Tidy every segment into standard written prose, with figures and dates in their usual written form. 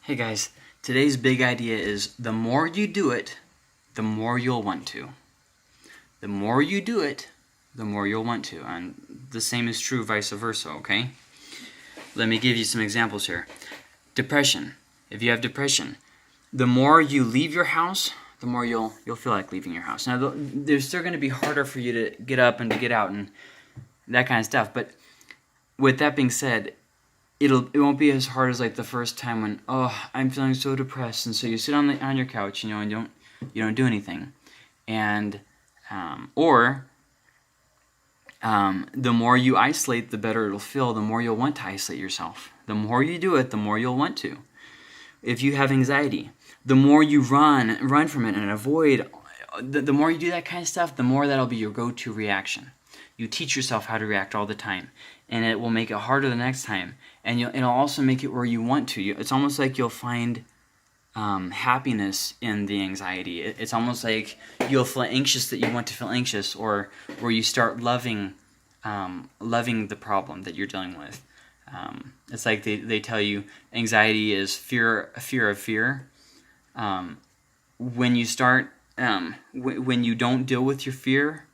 Hey guys, today's big idea is the more you do it, the more you'll want to. The more you do it, the more you'll want to. And the same is true vice versa, okay? Let me give you some examples here. Depression. If you have depression, the more you leave your house, the more you'll feel like leaving your house. Now, there's still going to be harder for you to get up and to get out and that kind of stuff. But with that being said, it won't be as hard as like the first time when I'm feeling so depressed, and so you sit on your couch, and you don't do anything, and the more you isolate, the better it'll feel. The more you'll want to isolate yourself. The more you do it, the more you'll want to. If you have anxiety, the more you run from it and avoid, the more you do that kind of stuff, the more that'll be your go-to reaction. You teach yourself how to react all the time, and it will make it harder the next time, and it'll also make it where you want to. It's almost like you'll find happiness in the anxiety. It's almost like you'll feel anxious that you want to feel anxious, or where you start loving the problem that you're dealing with. It's like they tell you anxiety is fear of fear. When you start, when you don't deal with your fear,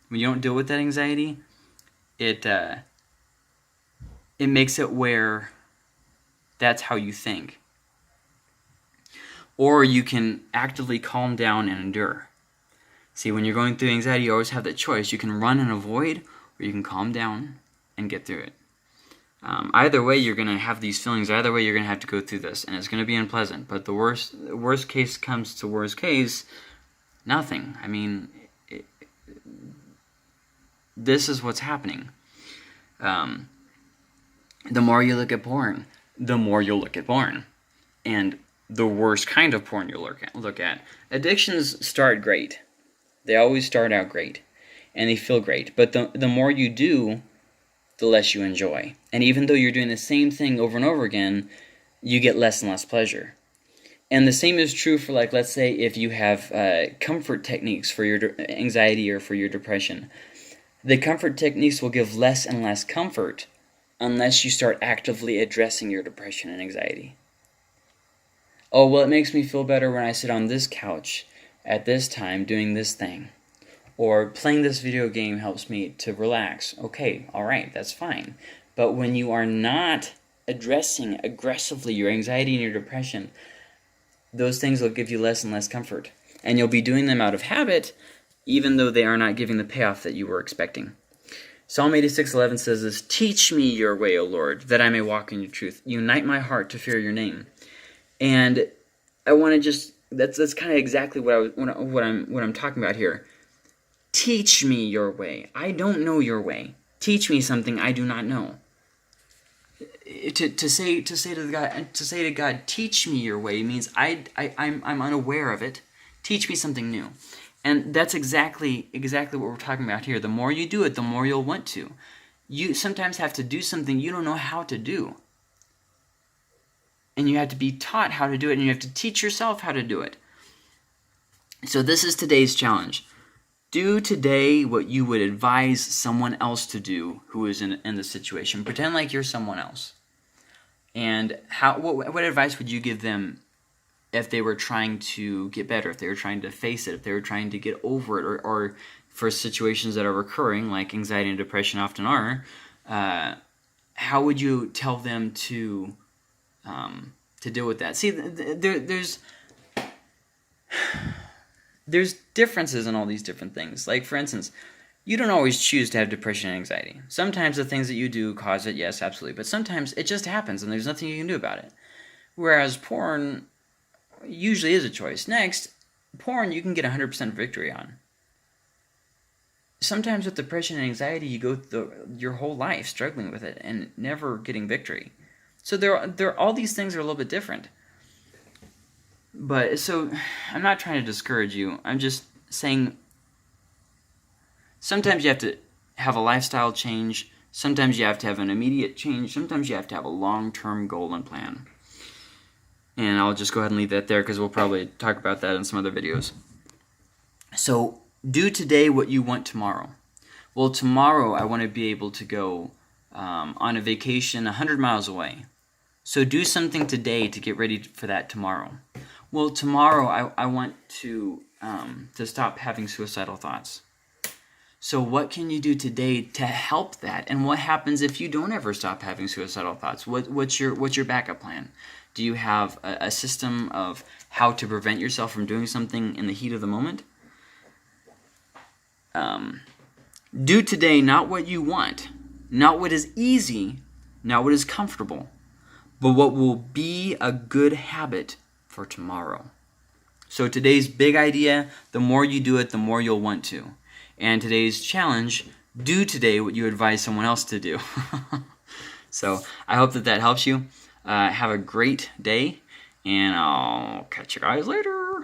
when you don't deal with that anxiety, it makes it where that's how you think. Or you can actively calm down and endure. See, when you're going through anxiety, you always have that choice. You can run and avoid, or you can calm down and get through it. Either way, you're going to have these feelings. Either way, you're going to have to go through this, and it's going to be unpleasant. But the worst case comes to worst case, nothing. I mean, this is what's happening. The more you look at porn, the more you'll look at porn. And the worst kind of porn you'll look at. Addictions start great. They always start out great. And they feel great. But the more you do, the less you enjoy. And even though you're doing the same thing over and over again, you get less and less pleasure. And the same is true for, like, let's say if you have comfort techniques for your anxiety or for your depression. The comfort techniques will give less and less comfort unless you start actively addressing your depression and anxiety. Oh, well, it makes me feel better when I sit on this couch at this time doing this thing. Or playing this video game helps me to relax. Okay, all right, that's fine. But when you are not addressing aggressively your anxiety and your depression, those things will give you less and less comfort. And you'll be doing them out of habit, even though they are not giving the payoff that you were expecting. Psalm 86:11 says this: "Teach me your way, O Lord, that I may walk in your truth. Unite my heart to fear your name." And I want to just—that's kind of exactly what I'm talking about here. Teach me your way. I don't know your way. Teach me something I do not know. To say to God, teach me your way means I'm unaware of it. Teach me something new. And that's exactly what we're talking about here. The more you do it, the more you'll want to. You sometimes have to do something you don't know how to do. And you have to be taught how to do it, and you have to teach yourself how to do it. So this is today's challenge. Do today what you would advise someone else to do who is in the situation. Pretend like you're someone else. And what advice would you give them if they were trying to get better, if they were trying to face it, if they were trying to get over it, or for situations that are recurring, like anxiety and depression often are, how would you tell them to deal with that? See, there's differences in all these different things. Like, for instance, you don't always choose to have depression and anxiety. Sometimes the things that you do cause it, yes, absolutely. But sometimes it just happens, and there's nothing you can do about it. Whereas porn usually is a choice. Next, porn you can get 100% victory on. Sometimes with depression and anxiety, you go through your whole life struggling with it and never getting victory. So all these things are a little bit different. But so I'm not trying to discourage you. I'm just saying sometimes you have to have a lifestyle change. Sometimes you have to have an immediate change. Sometimes you have to have a long-term goal and plan. And I'll just go ahead and leave that there because we'll probably talk about that in some other videos. So do today what you want tomorrow. Well, tomorrow I want to be able to go on a vacation 100 miles away. So do something today to get ready for that tomorrow. Well, tomorrow I want to stop having suicidal thoughts. So what can you do today to help that? And what happens if you don't ever stop having suicidal thoughts? What's your backup plan? Do you have a system of how to prevent yourself from doing something in the heat of the moment? Do today not what you want, not what is easy, not what is comfortable, but what will be a good habit for tomorrow. So today's big idea, the more you do it, the more you'll want to. And today's challenge, do today what you advise someone else to do. So I hope that helps you. Have a great day, and I'll catch you guys later.